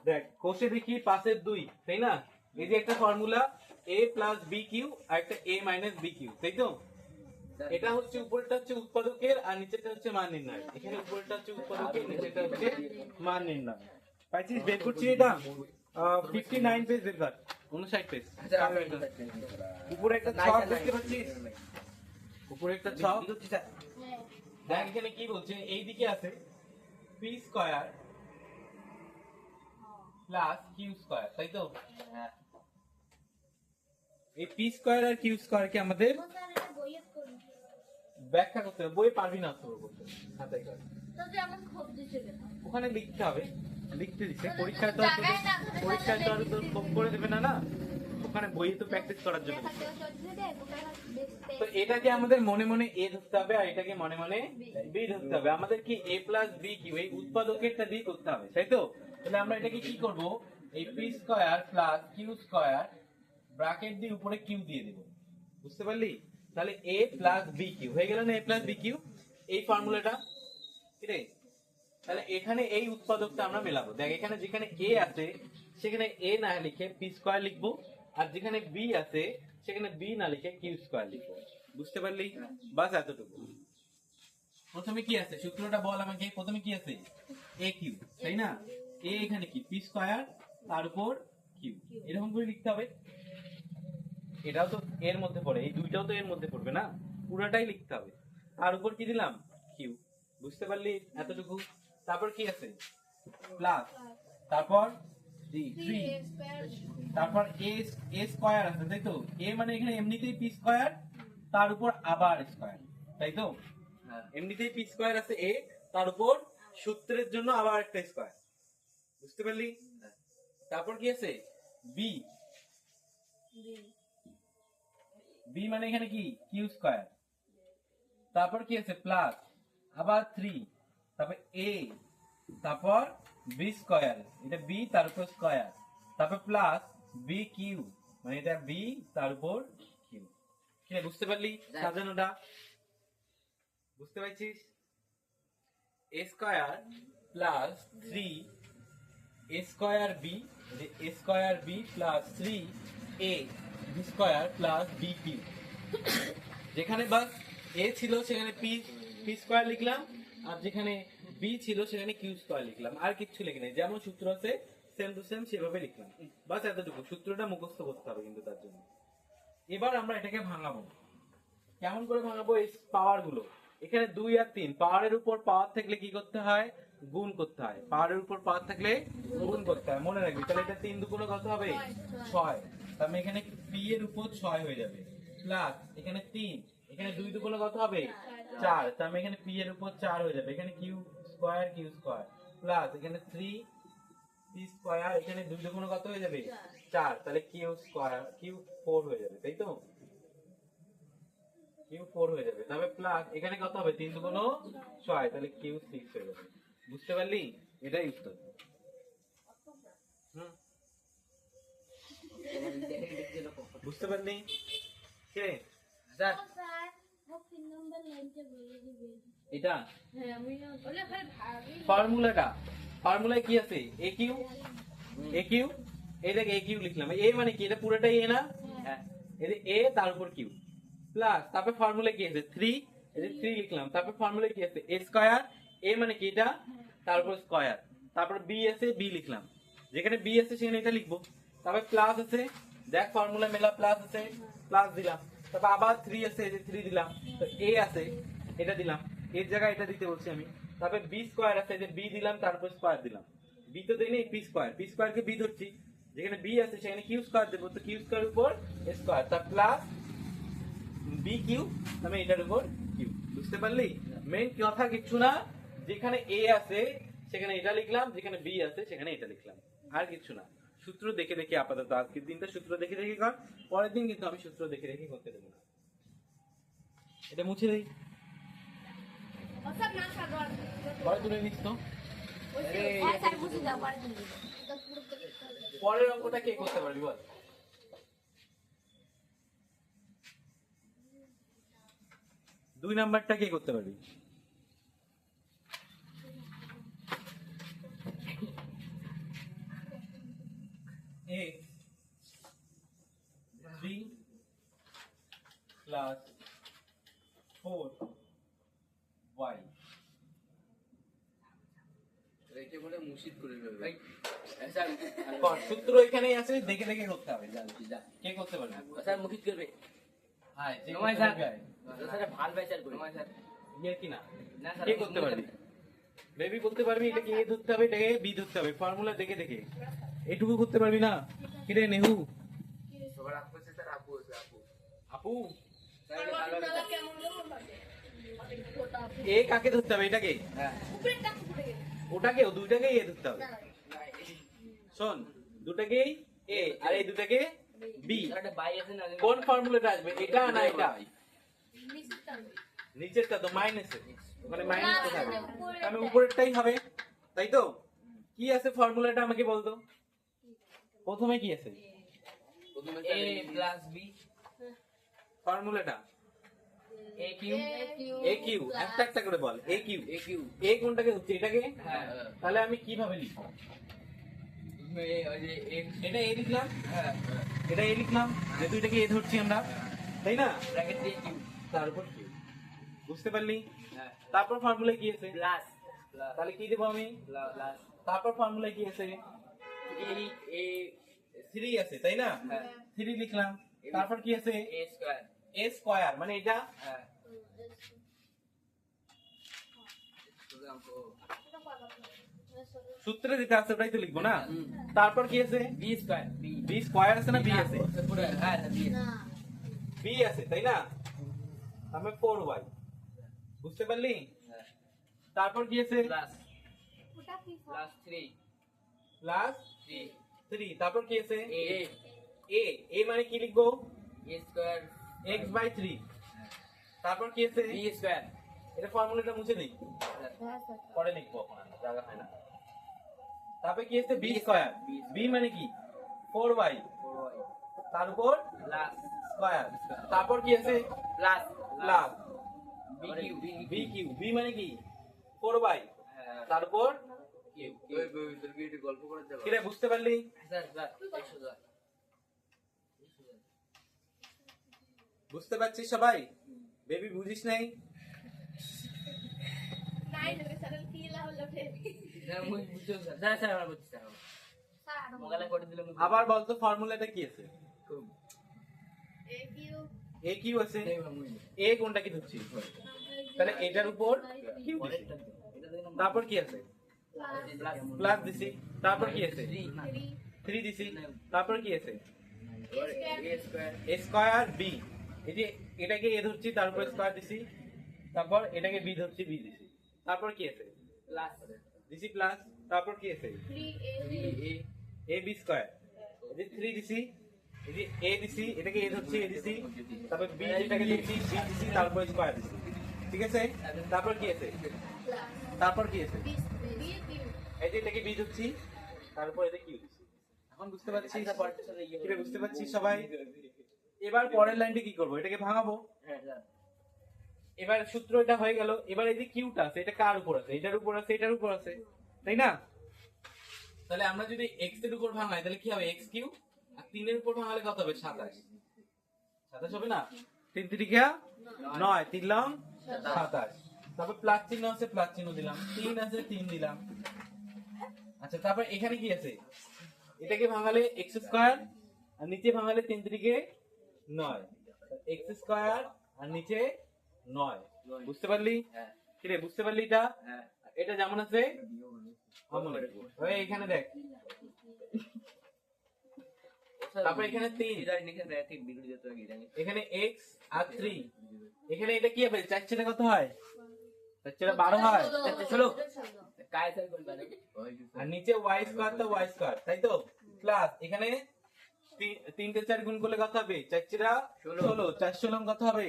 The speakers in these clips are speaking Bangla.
দেখ কোষে দেখি 5/2, তাই না? এই যে একটা ফর্মুলা a + bq আর একটা a - bq, তাই তো? এটা হচ্ছে উপরেরটা হচ্ছে উৎপাদকের আর নিচেরটা হচ্ছে মান নির্ণয়। এখানে উপরেরটা হচ্ছে উৎপাদকের, নিচেরটা হচ্ছে মান নির্ণয়। পাইছিস? বের করছি এটা 59 পেজ বের কর, 59 পেজ। উপরে একটা ছক দেখতে পাচ্ছিস? উপরে একটা ছক। দেখ এখানে কি বলছে, এই দিকে আছে p² প্লাস q², তাই তো? এই p² আর q² কে আমাদের ব্যাখ্যা করতে হবে। বই পারবি না তো বলতে, খাতায় কর। ওখানে লিখতে হবে, লিখতে দিছে। পরীক্ষায় তো আর তো খুব করে দেবে না, না ওখানে বইয়ে তো প্র্যাকটিস করার জন্য। তো এটাকে আমাদের মনে মনে a ধরতে হবে আর এটাকে মনে মনে b ধরতে হবে। আমাদের কি a + bq এই উৎপাদকেরটা দিয়ে করতে হবে, তাই তো? তাহলে আমরা এটাকে কি করব, এই p² + q² ব্র্যাকেট দিয়ে উপরে q দিয়ে দেব। বুঝতে পারলি? তাহলে a + bq হয়ে গেল না? a + bq এই ফর্মুলাটা কি রে? তাহলে এখানে এই উৎপাদকটা আমরা মেলাবো। দেখ এখানে যেখানে a আছে সেখানে a না লিখে p² লিখবো, আর যেখানে b আছে সেখানে b না লিখে q² লিখবো। বুঝতে পারলি? বাস এতটুকু। প্রথমে কি আছে সূত্রটা বল আমাকে। প্রথমে কি আছে? aq, তাই না? a এখানে কি p² তার উপর q, এরকম করে লিখতে হবে। এটাও তো এর মধ্যে পড়ে, এই দুইটাও তো এর মধ্যে পড়বে না, পুরোটাই লিখতে হবে। আর উপর কি দিলাম? কিউ। বুঝতে পারলি? এতটুকু। তারপর কি আছে? প্লাস, তারপর 3, তারপর a স্কয়ার আছে, তাই তো? a মানে এখানে এমনিতেই p² তার উপর আবার স্কয়ার, তাই তো? এমনিতেই p² আছে a, তার উপর সূত্রের জন্য আবার একটা স্কয়ার। বুঝতে পারলি? তারপর কি আছে? b মানে এখানে কি q²। তারপর কি আছে? প্লাস, আবার 3, তারপর a, তারপর b², এটা b তার উপর স্কয়ার, তারপর প্লাস bq মানে এটা b তার উপর q। কি বুঝতে পারলি সাজানোটা? বুঝতে পারছিস? a² plus 3 a²b, a²b plus 3a b² plus bq। যেখানে বাস a ছিল সেখানে p² লিখলাম, আর যেখানে b ছিল সেখানে q² লিখলাম। আর কিচ্ছু লিখি নাই, যেমন সূত্র আছে সেম টু সেম সেভাবে লিখলাম। বাস এতটুকু। সূত্রটা মুখস্থ করতে হবে কিন্তু তার জন্য। এবার আমরা এটাকে ভাঙাবো। কেমন করে ভাঙাবো? এই পাওয়ার গুলো এখানে 2 আর 3, পাওয়ারের উপর পাওয়ার থাকলে কি করতে হয়? গুণ করতে হয়। পাওয়ারের উপর পাওয়ার থাকলে গুণ করতে হয়, মনে রাখবি। তাহলে এটা 3 দুগুণে কত হবে? 6। তাহলে এখানে p এর উপর 6 হয়ে যাবে, প্লাস এখানে 3, এখানে 2 দুগুণে কত হবে? 4। তাহলে এখানে p এর উপর 4 হয়ে যাবে, এখানে q² প্লাস এখানে 3p², এখানে 2 দুগুণে কত হয়ে যাবে? 4। তাহলে q4 হয়ে যাবে, তাই তো? q4 হয়ে যাবে। তবে প্লাস এখানে কত হবে? 3 দুগুণ 6, তাহলে q6 হয়ে যাবে। বুঝতে পারলি? এটাই উত্তর। বুঝতে পারলি? কে স্যার এটা ফর্মুলায় কি আছে? aq, এই দেখ aq লিখলাম। a মানে কি? এটা পুরোটাই a না? হ্যাঁ, এই a তার উপর q প্লাস, তারপর ফর্মুলা কি আছে? 3, এই যে 3 লিখলাম। তারপর ফর্মুলা কি আছে? a², a মানে কি? এটা তার উপর স্কয়ার, তারপর b আছে, b লিখলাম। যেখানে b আছে সেখানে এটা লিখবো। তারপর প্লাস আছে, দেখ ফর্মুলা মেলা, প্লাস আছে, প্লাস দিলাম। তারপর আবার 3 আছে, এই যে 3 দিলাম। তো a আছে, এটা দিলাম, এর জায়গায় এটা দিতে বলছি আমি। তারপর b² আছে, এই যে b দিলাম, তারপর স্কয়ার দিলাম। b তো দেই নেই, p² কে b ধরছি। যেখানে b আছে সেখানে q² দেব, তো q² উপর স্কয়ার, তার প্লাস bq, আমি এটার উপর q। বুঝতে পারলি? মেইন কথা কিছু না, যেখানে a আছে সেখানে এটা লিখলাম, যেখানে b আছে সেখানে এটা লিখলাম, আর কিছু না। সূত্র দেখে দেখে আপাতত আজকের দিনটা সূত্র দেখে দেখে কর, পরের দিন কিন্তু আমি সূত্র দেখে দেখে করতে দেব না। এটা মুছে দেই, পরে তুলে নিস তো। পরের অঙ্কটা কে করতে পারবি বল? 2 নাম্বারটা কে করতে পারবি? কর, সূত্র এখানেই আছে, দেখে দেখে করতে হবে। কে করতে পারবে? স্যার মুখিত করবে হ্যাঁ, যে নমাই করতে স্যার পারবে। স্যার ভাল ভাই স্যার নমাই স্যার ইয়ের কি না? না স্যার কে করতে পারবি? বেবি বলতে পারবি এটাকে এ ধরতে হবে, এটাকে বি ধরতে হবে, ফর্মুলা দেখে দেখে। এইটুকু করতে পারবি না? কিরে নেহু? সবার আপু আছে স্যার আপু আছে আপু আপু, স্যার ভালো এ কাকে ধরতে হবে? এটাকে? হ্যাঁ ওটাকে, ও দুইটাকেই এ ধরতে হবে। শোন, দুটাকেই এ আর এই দুটাকে বি। স্যার একটা বাই আছে না কোন ফর্মুলাটা আসবে, এটা না এটা? নিচেরটা তো মাইনাস, মানে মাইনাস থাকবে, আমি উপরেরটাই হবে, তাই তো? কি আছে ফর্মুলাটা আমাকে বলতো? প্রথমে কি আছে এ প্লাস বি ফর্মুলাটা? এ কিউ এ কিউ, একটা একটা করে বল। এ কিউ, এ কিউ এ কোনটাকে হচ্ছে? এটাকে? হ্যাঁ তাহলে আমি কিভাবে লিখবো? ওই যে এটা এ লিখলাম, হ্যাঁ এটা এ লিখলাম, যেহেতু এটাকে এ ধরছি আমরা, তাই না? ব্র্যাকেট দিয়ে কিউ তারপর কি? বুঝতে পারলি? হ্যাঁ তারপর ফর্মুলা কি আছে? প্লাস তাহলে কি দেবো আমি? প্লাস তারপর ফর্মুলা কি আছে? এ 3 আছে, তাই না? হ্যাঁ 3 লিখলাম। তারপর কি আছে? এ স্কয়ার a স্কয়ার, মানে এটা হ্যাঁ সূত্রে যেটা আছে ওটাই তো লিখবো না? তারপর কি আছে? বি স্কয়ার b স্কয়ার আছে না b আছে? পুরো হ্যাঁ বি b আছে, তাই না? তাহলে 4y। বুঝতে পারলি? হ্যাঁ তারপর কি আছে? Plus plus 3 plus 3 3। তারপর কি আছে? এ a মানে কি লিখবো? এ স্কয়ার x বাই 3। তারপর কি আছে? বি স্কয়ার এটা ফর্মুলাটা মুছে দিই, পরে লিখবো, এখন আর জায়গা হয় না। তারপর কি আছে? b square. b মানে কি? 4y, তার উপর প্লাস স্কয়ার। তারপর কি আছে? Plus plus B Q b Q. b মানে কি? 4y, তার উপর কিউ ওই তোর কি একটু গল্প করে দেব কিরে, বুঝতে পারলি? স্যার স্যার 100 বুঝতে পারছিস সবাই? বেবি বুঝিস নাই? স্যার মুই বুঝছো স্যার স্যার আমার বুঝছি স্যার মোবাইলে করে দিলাম আবার বলতো ফর্মুলাটা কি আছে? a কিউ আছে, a কোনটা কি ধরছি? তাহলে এটার উপর কিউ দিছি। তারপর কি আছে? প্লাস দিছি। তারপর কি আছে? 3 দিছি। তারপর কি আছে? এ স্কয়ার a স্কয়ার b। এই যে এটাকে a ধরছি, তার উপর স্কয়ার দিছি। তারপর এটাকে b ধরছি, b দিছি। তারপর কি আছে? প্লাস দিছি প্লাস। তারপর কি আছে? 3 এ a b স্কয়ার। এই যে 3 দিছি, এই যে a দিছি, এটাকে a ধরছি, a দিছি। তারপর b যেটাকে দিছি, b দিছি, তারপর স্কয়ার দিছি। ঠিক আছে? তারপর কি আছে? তারপর কি আছে? এই যে এটাকে b ধরছি, তারপর এটা কিউ দিছি। এখন বুঝতে পারছিস? কিরে, বুঝতে পারছিস সবাই? এবার পরের লাইনটা কি করব? এটাকে ভাঙাবো। হ্যাঁ স্যার এবার সূত্র এটা হয়ে গেল। এবার এই যে কিউটা আছে, এটা কার উপর আছে? এটার উপর আছে, এটার উপর আছে, তাই না? তাহলে আমরা যদি x এর উপর ভাঙাই তাহলে কি হবে? x Q. আর 3 এর উপর ভাঙালে কত হবে? 27। 27 হবে না? 3 3 9, 3 লং 27। তারপর প্লাস চিহ্ন আছে, প্লাস চিহ্ন দিলাম। 3 আছে, 3 দিলাম। আচ্ছা, তারপর এখানে কি আছে? এটাকে ভাঙালে x স্কয়ার, আর নিচে ভাঙালে 3 3 9, x স্কয়ার আর নিচে 9। বুঝতে পারলি? হ্যাঁ কিরে, বুঝতে পারলি? এটা হ্যাঁ এটা যেমন আছে অমন রাখবো। ওই এখানে দেখ, তারপর এখানে 3, ইদার নিকে ঠিক বিগড়ে যেত কি জানি এখানে x আর 3। এখানে এটা কি হবে? 4 ছেলে কত হয়? 4 ছেলে 12 হয়। চলো काय স্যার বলবা নাকি আর নিচে y স্কয়ার তো y স্কয়ার, তাই তো? প্লাস এখানে 3 তে 4 গুণ করলে কত হবে? 4 ছেলে 16। 4 16 কত হবে?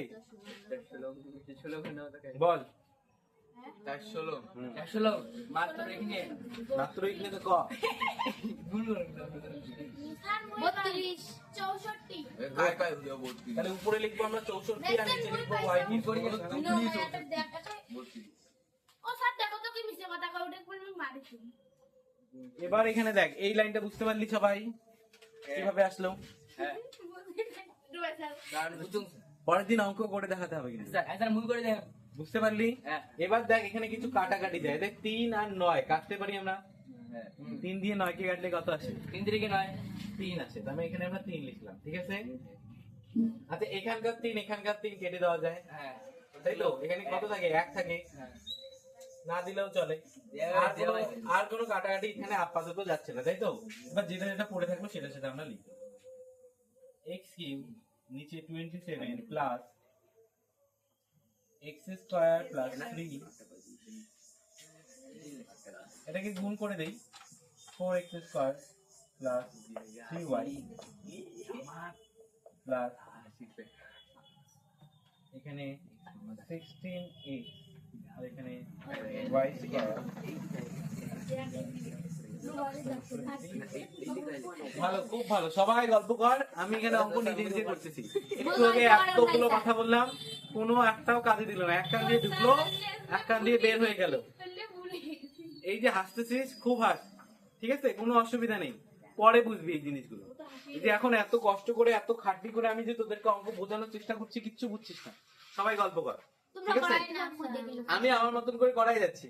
চলো কেন বল। 116 মাত্র এখানে মাত্র এখানে তো ক। গুণ করুন 32 64 তাহলে উপরে লিখবো আমরা 64 আর নিচে লিখবো y গুণ করি। ও স্যার দেখো তো কি মিছে কথা কই ওটা কোন মারিছি এবার এখানে দেখ, এই লাইনটা বুঝতে পারলি সবাই? কিভাবে আসলো? হ্যাঁ দুই স্যার গান বুঝুন পরের দিন অঙ্ক করে দেখাতে হবে কিন্তু। স্যার স্যার মুই করে দেন বুঝতে পারলি? হ্যাঁ। এবার দেখ এখানে কিছু কাটাকাটি যায়, দেখ 3 আর 9 কাটতে পারি আমরা। হ্যাঁ 3 দিয়ে 9 কে কাটলে কত আসে? 3 3 9 3 আসে, তার মানে এখানে আমরা 3 লিখলাম, ঠিক আছে? আচ্ছা এখানকার 3 কেটে দেওয়া যায়, হ্যাঁ তাই তো? এখানে কত থাকে? 1 থাকে, হ্যাঁ না দিলেও চলে। আর কোনো কাটাকাটি এখানে আপাতত যাচ্ছে না, তাই তো? এবার যেটা যেটা পড়ে থাকলো সেটা সেটা আমরা লিখবো। x কিউব নিচে 27 প্লাস x স্কয়ার প্লাস 3, এটাকে গুণ করে দেই, 4x square plus 3y plus এখানে 16x আর এখানে y স্কয়ার। ভালো, খুব ভালো, সবাই গল্প কর, আমি এখানে অঙ্ক নিজে নিজে করতেছি। একটু আগে এতগুলো কথা বললাম, কোনো একটাও কাজে দিল না, এক কান দিয়ে ঢুকলো এক কান দিয়ে বের হয়ে গেল। এই যে হাসতেছিস, খুব হাস, ঠিক আছে, কোনো অসুবিধা নেই, পরে বুঝবি এই জিনিসগুলো। এই যে এখন এত কষ্ট করে এত খাটনি করে আমি যে তোদেরকে অঙ্ক বোঝানোর চেষ্টা করছি, কিচ্ছু বুঝছিস না। সবাই গল্প কর, ঠিক আছে? আমি আমার মতন করে করাই যাচ্ছি,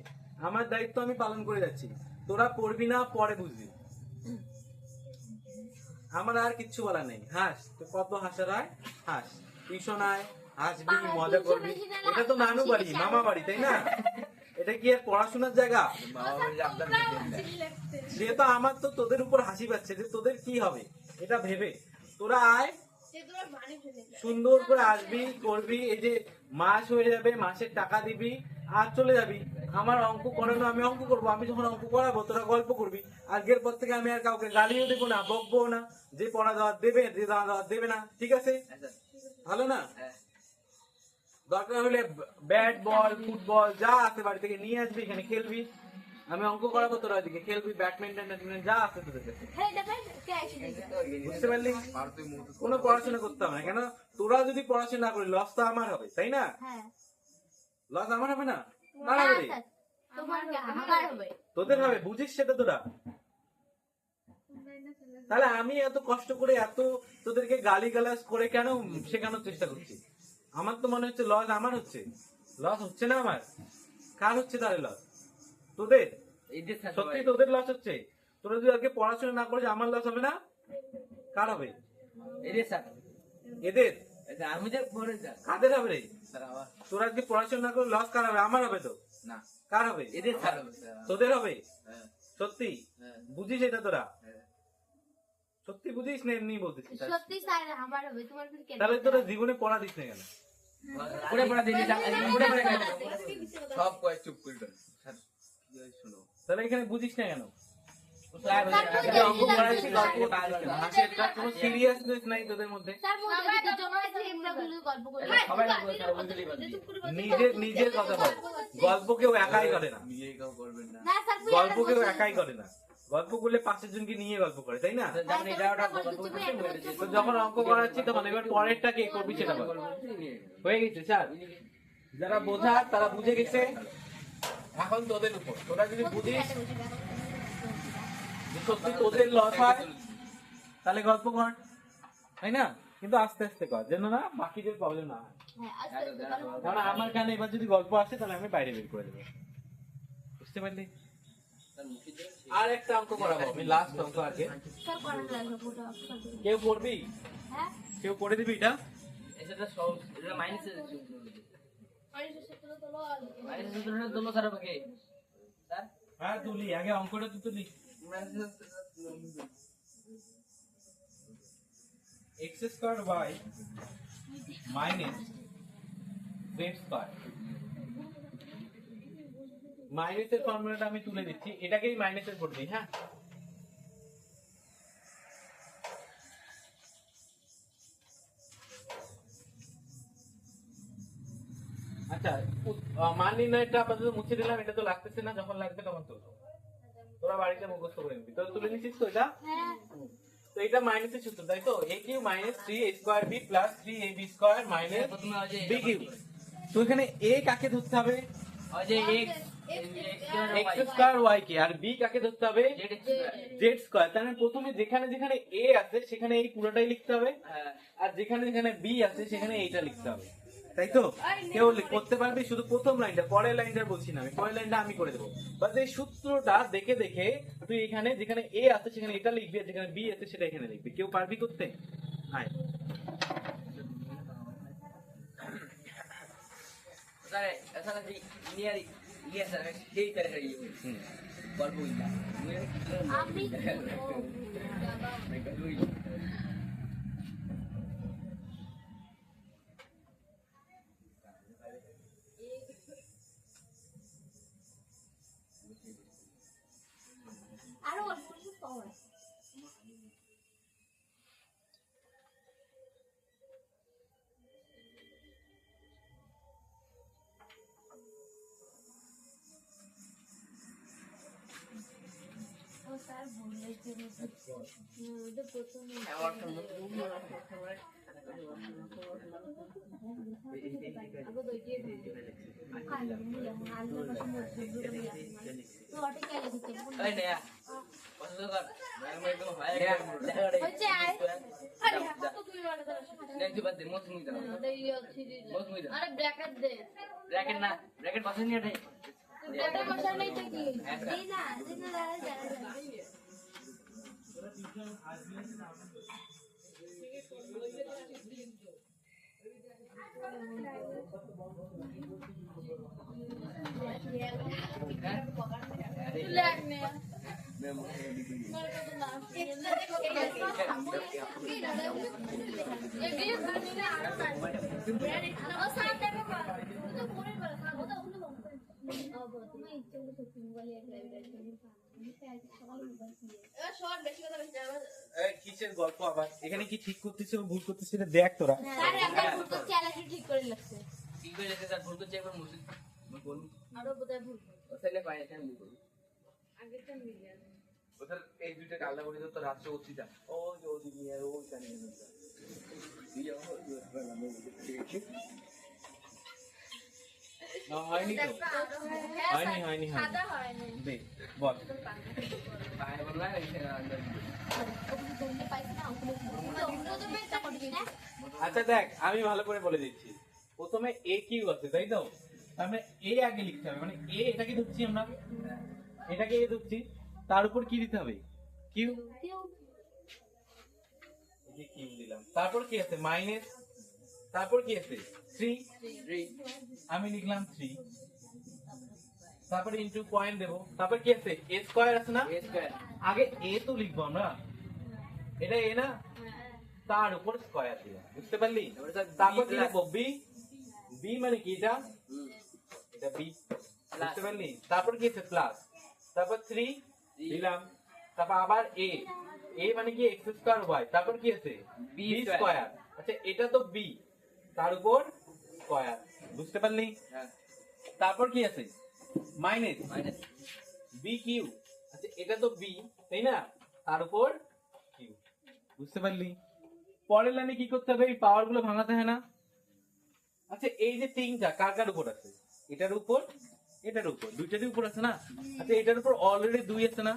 আমার দায়িত্ব আমি পালন করে যাচ্ছি, তোরা পড়বি না, পরে বুঝবি। আমার আর কিচ্ছু বলার নেই। হাস, তো কত হাসার হয় হাস, টিউশন আয়, হাসবি, মজা করবি। এটা তো নানু বাড়ি, মামা বাড়ি, তাই না? এটা কি আর পড়াশোনার জায়গা? সে তো আমার তো তোদের উপর হাসি পাচ্ছে যে তোদের কি হবে এটা ভেবে। তোরা আয়, সুন্দর করে আসবি, করবি, এই যে মাস হয়ে যাবে, মাসের টাকা দিবি আর চলে যাবি। আমার অঙ্ক করানো, আমি অঙ্ক করবো, আমি যখন অঙ্ক করাবো তোরা গল্প করবি। আজকের পর থেকে আমি আর কাউকে গালিও দেবো না, বকবো না, যে পড়া দেওয়ার দেবে, যে দেওয়ার দেবে না, ঠিক আছে? ভালো না? দরকার হলে ব্যাট বল, ফুটবল যা আছে বাড়ি থেকে নিয়ে আসবি, এখানে খেলবি। আমি অঙ্ক করাবো, তোরা ওইদিকে খেলবি, ব্যাডমিন্টন যা আছে তোদের কাছে। বুঝতে পারলি? কোনো পড়াশোনা করতে হবে না, কেন? তোরা যদি পড়াশোনা না করি লস তো আমার হবে, তাই না? লস আমার হবে না? কার হবে? তোদের হবে, বুঝিস সেটা তোরা? তাহলে আমি এত কষ্ট করে এত তোদেরকে গালি গালাজ করে কেন শেখানোর চেষ্টা করছি? আমার তো মনে হচ্ছে লস আমার হচ্ছে। লস হচ্ছে না আমার? কার হচ্ছে তাহলে লস? তোদের। সত্যি তোদের লস হচ্ছে। তোরা যদি আজকে পড়াশোনা না করিস আমার লস হবে না? কার হবে? এদের। আমি যে পড়ে যা কাদের হবে রে? তোরা আজকে পড়াশোনা না করে লস কার হবে? আমার হবে তো না, কার হবে? এদের তোদের হবে। সত্যি বুঝিস এটা তোরা? সত্যি বুঝিস না এমনি বলতেছিস? সত্যি স্যার আমার হবে, তোমার ফির কেন? তাহলে তোরা জীবনে পড়া দিস না কেন? পড়ে পড়ে দিলি পড়ে পড়ে সব কয় চুপ করে দাও। শোনো, তাহলে এখানে বুঝিস না কেন? এটা অঙ্ক করাইছি, গল্প করছিস কেন? হাসি, এটা কোনো সিরিয়াসনেস নাই তোদের মধ্যে। স্যার মোদের দুজন আছে আমরা গল্প করি। সবাই বলতে নিজের কথা বল। গল্প কেউ একাই করে না, নিজেই কেউ করবেন না। না স্যার গল্প কেউ একাই করে না। গল্প করলে 5 জনকে নিয়ে গল্প করে, তাই না? যেমন এটা ওটা তো যখন অঙ্ক করাচ্ছি তখন এবার পরেরটা কে করবি সেটা বল। হয়ে গেছে স্যার, যারা বোঝার তারা বুঝে গেছে, এখন তোদের উপর। তোরা যদি বুঝিস যে সত্যি তোদের লস হয় তাহলে গল্প কর, তাই না? কিন্তু আস্তে আস্তে কর, যেন না বাকিদের প্রবলেম না হয়। হ্যাঁ আস্তে আস্তে কারণ আমার কানে এবার যদি গল্প আসে তাহলে আমি বাইরে বের করে দেবো, বুঝতে পারলি? আর একটা অঙ্ক করাবো আমি, লাস্ট অঙ্ক আজকে। স্যার করা লাগবে পুরো। কেউ পড়বি? হ্যাঁ কেউ করে দিবি এটা? এটা সব এটা মাইনাস দোলো স্যার আমাকে স্যার হ্যাঁ তুলি, আগে অঙ্কটা তো তুলি। x square y minus z square. মাইনাসের ফর্মুলাটা আমি তুলে দিচ্ছি, এটাকেই মাইনাসের করে দিই। হ্যাঁ, আচ্ছা মান নির্ণয়টা আপাতত মুছে দিলাম, এটা তো লাগতেছে না, যখন লাগবে তখন তুলবো। তোরা বাড়িতে মুখস্থ করে নিবি। তো তুলে নিচ্ছিস তো এটা? হ্যাঁ তো এটা মাইনাসের সূত্র, তাই তো? a cube minus 3a square b plus 3ab square minus প্রথমে আছে b কিউব। তো এখানে a কাকে ধরতে হবে? ওই যে x স্কয়ার y কে, আর b কাকে ধরতে হবে? z square. তার মানে প্রথমে যেখানে যেখানে a আছে সেখানে এই পুরোটাই লিখতে হবে, আর যেখানে যেখানে b আছে সেখানে এইটা লিখতে হবে, তাই তাই তো কেউ করতে পারবে শুধু প্রথম লাইনটা, পরের লাইনটা বলছি না আমি, পরের লাইনটা আমি করে দেবো। বাস এই সূত্রটা দেখে দেখে তুই এখানে যেখানে এ আছে সেখানে এটা লিখবি, আর যেখানে বি আছে সেটা এখানে লিখবি। কেউ পারবি করতে? হ্যাঁ স্যার আসলে যে নিয়ার ইয়ে স্যার সেই করে ইয়ে গল্প হইতা আমি আরো অল্প কিছু পাওয়া স্যার বললে যে এটা প্রথমে আমার তো মত আগে দইতে আলু পাশে মজদুর তো ওটা কে লিখতে এই নেয়া পছন্দ কর ম্যাডাম একদম হয় দেখা হচ্ছে আরে কত তুই মানে নেক্সট বাদ দে মত মুই দাও মত মুই দাও আরে ব্র্যাকেট দে ব্র্যাকেট না ব্র্যাকেট পছন্দ নিয়ে রে ব্র্যাকেট মশলা নাই তো কি দিনা দাদা কিসের গল্প আবার? এখানে কি ঠিক করতেছে ও ভুল করতেছে এটা দেখ তোরা। ঠিক করে লাগছে ঠিক হয়ে গেছে স্যার ভুল করছে একবার মুছে বলুন আরো বোধহয় ভুল ওখানে পাই না আমি বলবো আগে তো মিলিয়ে ওদের এই দুইটা আলাদা করে তো রাত্রে উঠছি যা ও যে ওদি নিয়ে ও জানি না হয়নি তো, হয়নি হয়নি সাদা হয়নি হয়নি দেখ বল। পাই বললা আচ্ছা দেখ আমি ভালো করে বলে দিচ্ছি। প্রথমে এ কিউ আছে তাই তো, তার মানে এ আগে লিখতে হবে, মানে এ এটাকে ধরছি আমরা, এটাকে এ ধরছি, তার উপর কি দিতে হবে কিউ, এই যে কিউ দিলাম। তারপর কি আছে মাইনাস, তারপর কি আছে 3, আমি লিখলাম 3, তারপরে ইনটু পয়েন্ট দেবো, তারপর কি আছে এ স্কয়ার আছে না, এ স্কয়ার আগে এ তো লিখবো আমরা, এটা এ না, তার উপর স্কয়ার দিলাম, বুঝতে পারলি? তারপর কি লিখবো বি, বি মানে কি এটা, এটা বি, বুঝতে পারলি? তারপর কি আছে প্লাস, তারপর 3 দিলাম, তারপর আবার এ, এ মানে কি এক্স স্কয়ার ওয়াই, তারপর কি আছে বি স্কয়ার, আচ্ছা এটা তো বি, তার উপর স্কয়ার, বুঝতে পারলি? হ্যাঁ তারপর কি আছে মাইনাস মাইনাস বি কিউ, আচ্ছা এটা তো বি তাই না, তার উপর কিউ, বুঝতে পারলি? পরের লাইনে কি করতে হবে, এই পাওয়ার গুলো ভাঙাতে হয় না। আচ্ছা এই যে তিনটা কার কার উপর আছে, এটার উপর এটার উপর, দুইটারই উপর আছে না, আচ্ছা এটার উপর অলরেডি 2 আছে না,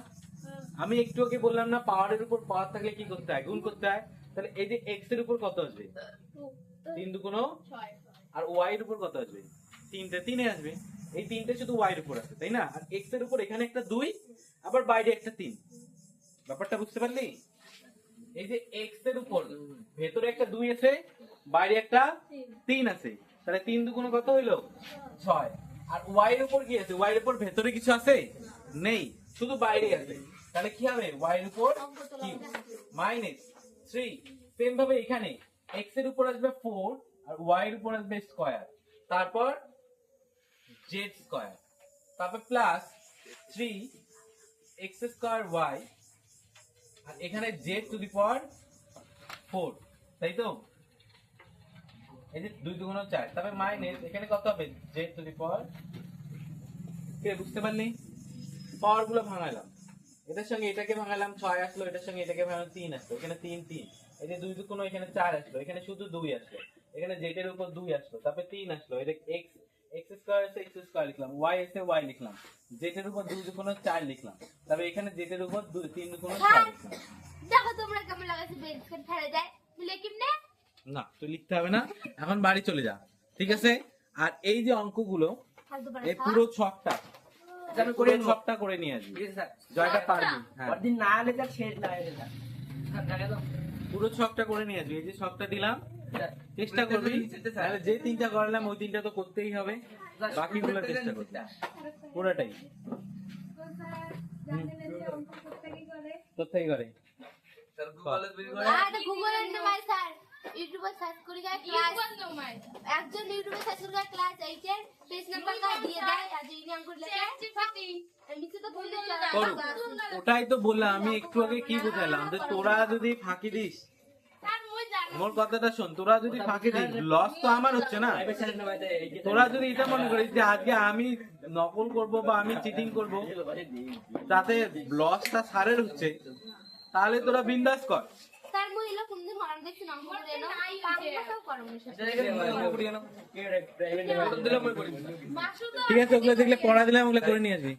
আমি একটু আগে বললাম না পাওয়ারের উপর পাওয়ার থাকলে কি করতে হয়, গুণ করতে হয়, তাহলে এই যে এক্স এর উপর কত আসবে 3 দুগুণ, আর ওয়াই এর উপর কত আসবে 3 আসবে, এই 3টে শুধু ওয়াই এর উপর আছে তাই না, আর এক্স এর উপর এখানে একটা 2 আবার বাইরে একটা 3, ব্যাপারটা বুঝতে পারলি? এই যে এক্স এর উপর ভেতরে একটা 2 আছে, বাইরে একটা 3 আছে, তাহলে 3 দুগুণ কত হইলো 6, আর ওয়াই এর উপর কি আছে, ওয়াই এর উপর ভেতরে কিছু আছে নেই, শুধু বাইরে আছে, তাহলে কি হবে ওয়াই এর উপর কি মাইনাস 3, সেম ভাবে এখানে এক্স এর উপর আসবে 4 আর ওয়াই এর উপর আসবে স্কয়ার, তারপর জেড স্কয়ার, তারপর প্লাস 3 এক্স স্কয়ার ওয়াই, আর এখানে জেড টু দি পাওয়ার 4, তাই তো, এই যে 2 দুগুণ 4, তারপর মাইনাস এখানে কত হবে জেড টু দি পাওয়ার, কে বুঝতে পারলি? পাওয়ার গুলো ভাঙালাম, এটার সঙ্গে এটাকে ভাঙালাম 6 আসলো, এটার সঙ্গে এটাকে ভাঙালাম 3 আসলো, এখানে 3 3, এই যে 2 দুগুণ এখানে 4 আসলো, এখানে শুধু 2 আসলো, এখানে জেড এর উপর 2 আসলো, তারপর 3 আসলো, এটা এক্স এক্স স্কয়ার আছে এক্স স্কয়ার লিখলাম, ওয়াই আছে ওয়াই লিখলাম, জেড এর উপর 2 দুগুণ 4 লিখলাম, তারপর এখানে জেড এর উপর 3 দুগুণ 4 লিখলাম। দেখো তোমরা কেমন লাগাছে বেঞ্চ করে ফেলে যায় লিখিম না না তুই লিখতে হবে না, এখন বাড়ি চলে যা, ঠিক আছে? আর এই যে অঙ্কগুলো ফালতু এই পুরো ছকটা আমি করে নেবো। ছকটা করে নিয়ে আসবি। ঠিক আছে স্যার জয়টা পারবি। হ্যাঁ, পরদিন না এলে স্যার শেষ না এলে স্যার স্যার টাকা দাও পুরো ছকটা করে নিয়ে আসবি। এই যে ছকটা দিলাম, স্যার চেষ্টা করবি তাহলে যে 3টা করালাম ওই 3টা তো করতেই হবে, বাকিগুলো চেষ্টা করবি পুরোটাই। কোথায় করে? স্যার গুগলে বের করে আর গুগলে নয় স্যার, ইউটিউবে সার্চ করে গায় ক্লাস একজন ইউটিউবে সার্চ করে গায় ক্লাস 8 এর পেজ নাম্বার কা দিয়ে দেয় আর এই নাম করে লেখে আমি তো বলে করুক, ওটাই তো বললাম আমি একটু আগে কি বুঝাইলাম যে তোরা যদি ফাঁকি দিস, স্যার মই জানি মোর কথাটা শোন, তোরা যদি ফাঁকি দিস লস তো আমার হচ্ছে না। প্রাইভেট চ্যানেল নামাই দেয় এই যে তোরা যদি এটা মনে করিস যে আজকে আমি নকল করব বা আমি চিটিং করব তাতে লসটা সারের হচ্ছে, তাহলে তোরা বিন্দাস কর। স্যার মই এলো কোনদিন মারাম দেখছি নাম করে দেন পাঁচটাও করো মিশে প্রাইভেট নামাই দিলাম ওই করি মাসু তো ঠিক আছে, ওগুলো দেখলে পড়া দিলাম ওগুলো করে নিয়ে আসবি।